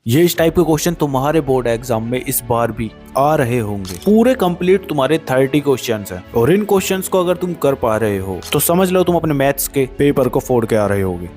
ये इस टाइप के क्वेश्चन तुम्हारे बोर्ड एग्जाम में इस बार भी आ रहे होंगे। पूरे कंप्लीट तुम्हारे 30 क्वेश्चंस हैं और इन क्वेश्चंस को अगर तुम कर पा रहे हो तो समझ लो तुम अपने मैथ्स के पेपर को फोड़ के आ रहे होगे।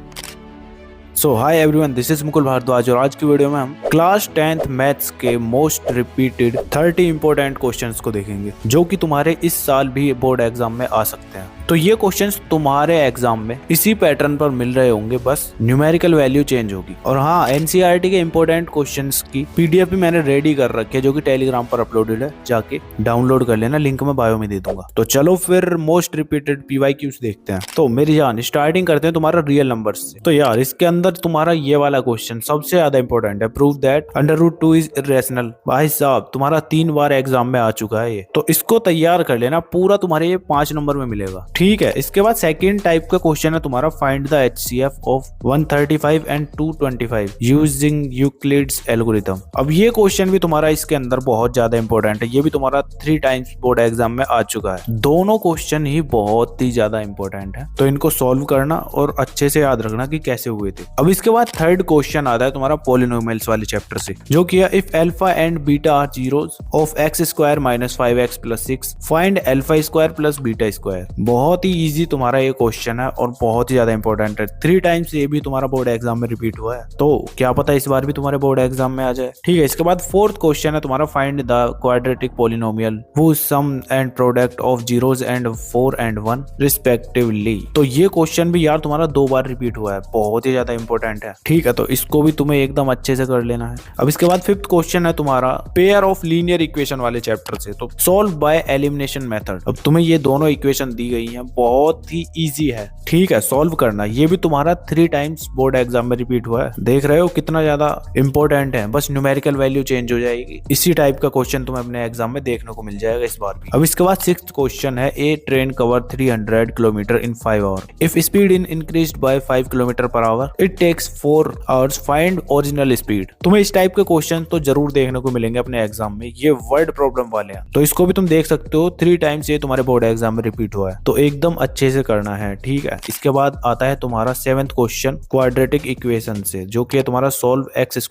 So hi everyone, this is Mukul Bhardwaj और आज की वीडियो में हम क्लास 10th मैथ्स के मोस्ट रिपीटेड 30 इंपॉर्टेंट क्वेश्चंस को देखेंगे जो कि तुम्हारे इस साल भी बोर्ड एग्जाम में आ सकते हैं। तो ये क्वेश्चंस तुम्हारे एग्जाम में इसी पैटर्न पर मिल रहे होंगे, बस न्यूमेरिकल वैल्यू चेंज होगी। और हाँ, एनसीईआरटी के इंपॉर्टेंट क्वेश्चंस की पीडीएफ भी मैंने रेडी कर रखी है जो कि टेलीग्राम पर अपलोडेड है, जाके डाउनलोड कर लेना, लिंक मैं बायो में दे दूंगा। तो चलो फिर मोस्ट रिपीटेड पीवाईक्यूज देखते हैं। तो मेरी जान स्टार्टिंग करते हैं तुम्हारा रियल नंबर्स से। तो यार इसके अंदर तुम्हारा ये वाला क्वेश्चन सबसे ज्यादा इंपॉर्टेंट है, प्रूव दैट √2 इज इरेशनल। भाई साहब तुम्हारा 3 बार एग्जाम में आ चुका है ये, तो इसको तैयार कर लेना, पूरा तुम्हारे ये 5 नंबर में मिलेगा। ठीक है, इसके बाद सेकंड टाइप का क्वेश्चन है तुम्हारा find the HCF of 135 and 225 using Euclid's algorithm. अब ये क्वेश्चन भी तुम्हारा इसके अंदर बहुत ज्यादा इंपॉर्टेंट है, ये भी तुम्हारा 3 टाइम्स बोर्ड एग्जाम में आ चुका है। दोनों क्वेश्चन ही बहुत ही ज्यादा इंपॉर्टेंट है, तो इनको सॉल्व करना और अच्छे से याद रखना कि कैसे हुए थे। अब इसके बाद थर्ड क्वेश्चन आता है तुम्हारा पॉलिनोमियल्स वाले चैप्टर से, जो कि है if alpha and beta are zeros of x² - 5x + 6 find α² + β²। बहुत ही इजी तुम्हारा ये क्वेश्चन है और बहुत ही ज्यादा इंपॉर्टेंट है। 3 टाइम्स ये भी तुम्हारा बोर्ड एग्जाम में रिपीट हुआ है, तो क्या पता इस बार भी तुम्हारे बोर्ड एग्जाम में आ जाए। ठीक है, इसके बाद फोर्थ क्वेश्चन है तुम्हारा find the quadratic polynomial whose sum and product of zeros and 4 and 1 respectively. तो ये क्वेश्चन भी यार तुम्हारा 2 बार रिपीट हुआ है, बहुत ही ज्यादा इंपॉर्टेंट है। ठीक है, तो इसको भी तुम्हें एकदम अच्छे से कर लेना है। अब इसके बाद फिफ्थ क्वेश्चन है तुम्हारा पेयर ऑफ लीनियर इक्वेशन वाले चैप्टर से, तो सॉल्व बाय एलिमिनेशन मेथड। अब तुम्हें ये दोनों इक्वेशन दी गई हैं, बहुत ही इजी है। ठीक है, सॉल्व करना, ये भी तुम्हारा 3 टाइम्स बोर्ड एग्जाम में रिपीट हुआ है। देख रहे हो कितना ज्यादा इंपॉर्टेंट है, बस न्यूमेरिकल वैल्यू चेंज हो जाएगी। इसी टाइप का क्वेश्चन तुम्हें अपने एग्जाम में देखने को मिल जाएगा इस बार भी। अब इसके बाद सिक्स्थ क्वेश्चन है a train cover 300 kilometre in 5 hour if speed in increased by 5 km/h it takes 4 hours find original speed. तुम्हें इस टाइप के क्वेश्चन तो जरूर देखने को मिलेंगे अपने एग्जाम में, ये वर्ड प्रॉब्लम वाले हैं, तो इसको भी तुम देख सकते हो। 3 टाइम्स ये तुम्हारे बोर्ड एग्जाम में रिपीट हुआ है, तो एकदम अच्छे से करना है। ठीक है, इसके बाद आता है तुम्हारा 7th क्वेश्चन क्वाड्रेटिक इक्वेशन से, जो कि है तुम्हारा solve x² -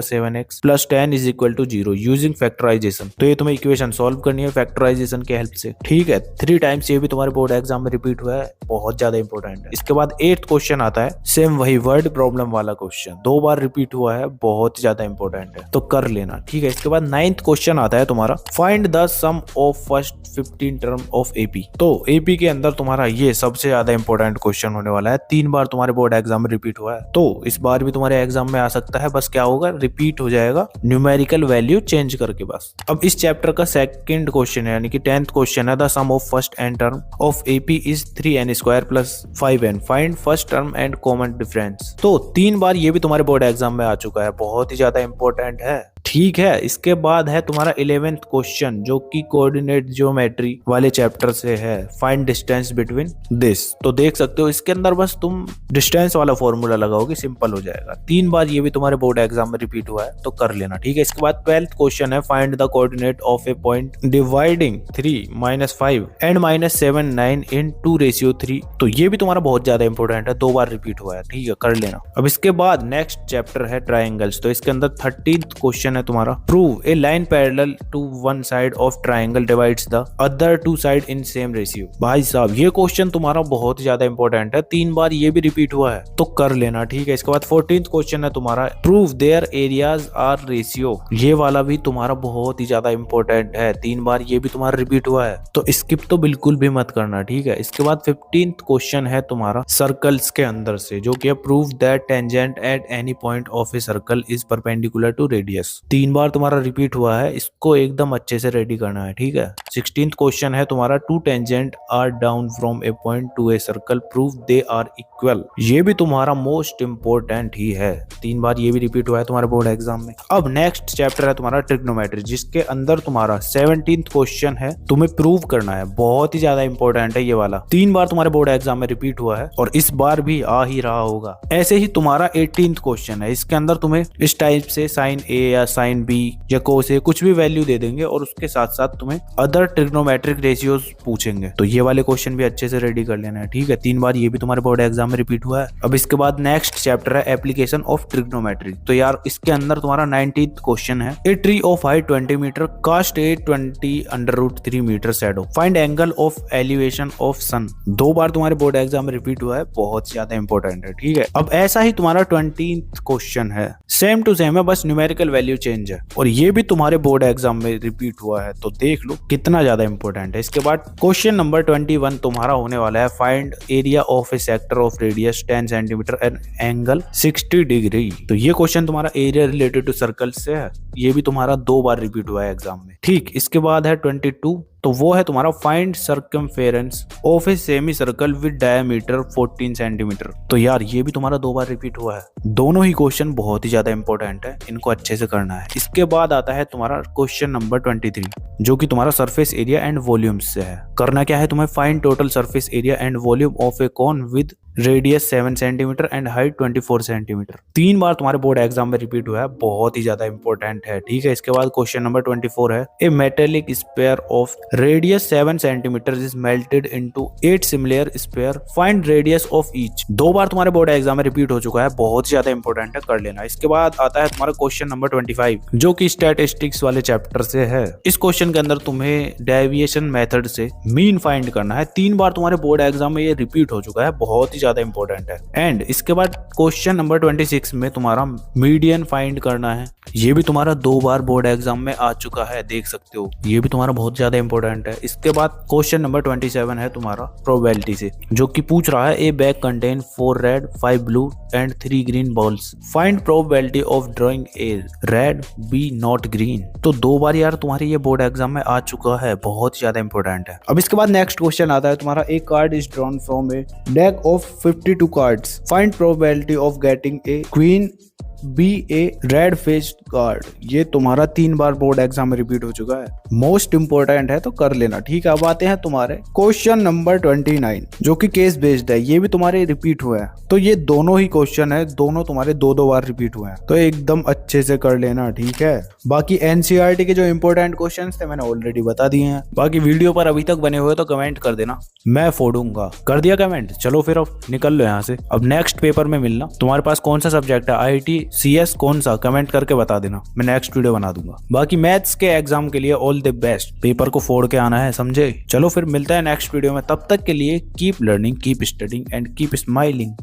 7x + 10 = 0 using factorisation. तो ये तुम्हें इक्वेशन सॉल्व करनी है फैक्टराइजेशन के हेल्प से। ठीक है, 3 टाइम्स ये भी तुम्हारे बोर्ड एग्जाम में रिपीट हुआ है, बहुत ज्यादा इंपॉर्टेंट है। इसके बाद 8th क्वेश्चन आता है सेम वही वर्ड प्रॉब्लम वाला क्वेश्चन, 2 बार रिपीट हुआ है, बहुत ज्यादा इंपॉर्टेंट है, तो कर लेना। ठीक है, इसके बाद 9th क्वेश्चन आता है तुम्हारा find the sum of first 15 term of AP. तो एपी के अंदर तुम्हारा ये सबसे ज्यादा इंपॉर्टेंट क्वेश्चन होने वाला है, 3 बार तुम्हारे बोर्ड एग्जाम में रिपीट हुआ है, तो इस बार भी तुम्हारे एग्जाम में आ सकता है। बस क्या होगा, रिपीट हो जाएगा न्यूमेरिकल वैल्यू चेंज करके बस। अब इस चैप्टर का सेकंड क्वेश्चन है, यानी कि 10th क्वेश्चन है the sum of first n term of AP is 3n² + 5n find first term and common difference. तो 3 बार ये भी तुम्हारे बोर्ड एग्जाम में आ चुका है, बहुत ही ज्यादा इंपॉर्टेंट है। ठीक है, इसके बाद है तुम्हारा 11th क्वेश्चन, जो कि कोऑर्डिनेट ज्योमेट्री वाले चैप्टर से है, फाइंड डिस्टेंस बिटवीन दिस। तो देख सकते हो इसके अंदर बस तुम डिस्टेंस वाला फॉर्मूला लगाओगे, सिंपल हो जाएगा। 3 बार ये भी तुम्हारे बोर्ड एग्जाम में रिपीट हुआ है, तो कर लेना। ठीक है, इसके बाद 12th क्वेश्चन है find the coordinate of A point dividing 3 - 5 and -7 9 इन 2:3। तो ये भी तुम्हारा बहुत ज्यादा इंपॉर्टेंट है, 2 बार रिपीट हुआ है। ठीक है, कर लेना। अब इसके बाद नेक्स्ट चैप्टर है ट्राइंगल्स, तो इसके अंदर 13th क्वेश्चन है तुम्हारा prove a line parallel to one side of triangle divides the other 2 side in same ratio. भाई साहब ये क्वेश्चन तुम्हारा बहुत ही ज्यादा इंपॉर्टेंट है, 3 बार ये भी रिपीट हुआ है, तो कर लेना। ठीक है, इसके बाद 14th क्वेश्चन है तुम्हारा prove their areas are ratio. ये वाला भी तुम्हारा बहुत ही ज्यादा इंपॉर्टेंट है, 3 बार ये भी तुम्हारा रिपीट हुआ है, तो स्किप तो बिल्कुल भी मत करना। ठीक है, इसके बाद 15th क्वेश्चन है तुम्हारा सर्कल्स के अंदर से, जो कि prove that tangent at any point of a circle is perpendicular to radius. 3 बार तुम्हारा रिपीट हुआ है, इसको एकदम अच्छे से रेडी करना है। ठीक है, 16th क्वेश्चन है तुम्हारा two tangent are drawn from a point to a circle prove they are equal. ये भी तुम्हारा मोस्ट इंपोर्टेंट ही है, 3 बार ये भी रिपीट हुआ है तुम्हारे बोर्ड एग्जाम में। अब नेक्स्ट चैप्टर है तुम्हारा ट्रिग्नोमेट्री, जिसके अंदर तुम्हारा 17th क्वेश्चन है, तुम्हें प्रूव करना है, बहुत ही ज्यादा इंपॉर्टेंट है ये वाला। 3 बार तुम्हारे बोर्ड एग्जाम में रिपीट हुआ है और इस बार भी आ ही रहा होगा। ऐसे ही तुम्हारा 18th क्वेश्चन है, इसके अंदर तुम्हें इस टाइप से साइन ए या साइन बी या कोस ए कुछ भी वैल्यू दे देंगे और उसके साथ साथ तुम्हें अदर ट्रिग्नोमेट्रिक रेशियोज पूछेंगे। तो ये वाले क्वेश्चन भी अच्छे से रेडी कर लेना है, ठीक है। 3 बार ये भी तुम्हारे बोर्ड एग्जाम में रिपीट हुआ है। अब इसके बाद नेक्स्ट चैप्टर है एप्लीकेशन ऑफ ट्रिग्नोमेट्री। तो यार इसके अंदर तुम्हारा 19th क्वेश्चन है, a tree of height 20 metre cast a 20√3 metre shadow, find angle of elevation of sun. 2 बार तुम्हारे बोर्ड एग्जाम में रिपीट हुआ है, बहुत ज्यादा इंपॉर्टेंट है, ठीक है। अब ऐसा ही तुम्हारा 20th क्वेश्चन है, सेम टू सेम है, बस न्यूमेरिकल वैल्यू चेंज है और ये भी तुम्हारे बोर्ड एग्जाम में रिपीट हुआ है। तो देख लो कितना ज्यादा इंपॉर्टेंट है। इसके बाद क्वेश्चन नंबर 21 तुम्हारा होने वाला है, find area of A sector of radius 10 centimetre and angle 60 degree. तो ये क्वेश्चन तुम्हारा एरिया रिलेटेड टू सर्कल से है, ये भी तुम्हारा 2 बार रिपीट हुआ है एग्जाम में, ठीक। इसके बाद है 22, तो वो है तुम्हारा find circumference of a semi circle with diameter 14 centimetre. तो यार ये भी तुम्हारा 2 बार रिपीट हुआ है। दोनों ही क्वेश्चन बहुत ही ज्यादा इंपॉर्टेंट है, इनको अच्छे से करना है। इसके बाद आता है तुम्हारा क्वेश्चन नंबर 23 जो कि तुम्हारा सरफेस एरिया एंड वॉल्यूम से है। करना क्या है तुम्हें, find total surface area and volume of a cone with radius 7 centimetre and height 24 centimetre. 3 बार तुम्हारे बोर्ड एग्जाम में रिपीट हुआ है, बहुत ही ज्यादा इंपॉर्टेंट है, ठीक है। इसके बाद क्वेश्चन नंबर 24 है, a metallic sphere of radius 7 centimetre is melted into 8 similar sphere, find radius of each. 2 बार तुम्हारे बोर्ड एग्जाम में रिपीट हो चुका है, बहुत ज्यादा इंपॉर्टेंट है, कर लेना। इसके बाद आता है तुम्हारा क्वेश्चन नंबर 25 जो कि स्टैटिस्टिक्स वाले चैप्टर से है। इस क्वेश्चन के अंदर तुम्हें डेविएशन मेथड से मीन फाइंड करना है। 3 बार तुम्हारे बोर्ड एग्जाम में ये रिपीट हो चुका है, बहुत ही ज्यादा इंपॉर्टेंट है। एंड इसके बाद क्वेश्चन नंबर 26 में तुम्हारा मीडियन फाइंड करना है। ये भी तुम्हारा 2 बार बोर्ड एग्जाम में आ चुका है, देख सकते हो, ये भी तुम्हारा बहुत ज्यादा इंपॉर्टेंट है। इसके बाद क्वेश्चन नंबर 27 है तुम्हारा प्रोबेबिलिटी से, जो कि पूछ रहा है, a bag contain 4 red 5 blue and 3 green balls, find probability of drawing a red be not green. तो 2 बार यार तुम्हारे ये बोर्ड एग्जाम में आ चुका है, बहुत ज्यादा इंपॉर्टेंट है। अब इसके बाद नेक्स्ट क्वेश्चन आता है तुम्हारा, a card is drawn from a deck of 52 cards, find probability of getting a queen be a red faced card. ये तुम्हारा 3 बार बोर्ड एग्जाम में रिपीट हो चुका है, मोस्ट इंपोर्टेंट है, तो कर लेना, ठीक है। अब आते हैं तुम्हारे क्वेश्चन नंबर 29 जो कि केस बेस्ड है, ये भी तुम्हारे रिपीट हुआ है। तो ये दोनों ही क्वेश्चन है, दोनों तुम्हारे 2-2 बार रिपीट हुए हैं, तो एकदम अच्छे से कर लेना, ठीक है। बाकी एनसीईआरटी के जो इंपोर्टेंट क्वेश्चन थे मैंने ऑलरेडी बता दिए हैं। बाकी वीडियो पर अभी तक बने हुए तो कमेंट कर देना, मैं फोड़ूंगा। कर दिया कमेंट, चलो फिर अब निकल लो यहाँ से। अब नेक्स्ट पेपर में मिलना। तुम्हारे पास कौन सा सब्जेक्ट है, IIT CS कौन सा, कमेंट करके बता देना, मैं नेक्स्ट वीडियो बना दूंगा। बाकी मैथ्स के एग्जाम के लिए ऑल द बेस्ट, पेपर को फोड़ के आना है, समझे। चलो फिर मिलता है नेक्स्ट वीडियो में, तब तक के लिए keep learning, keep studying and keep smiling.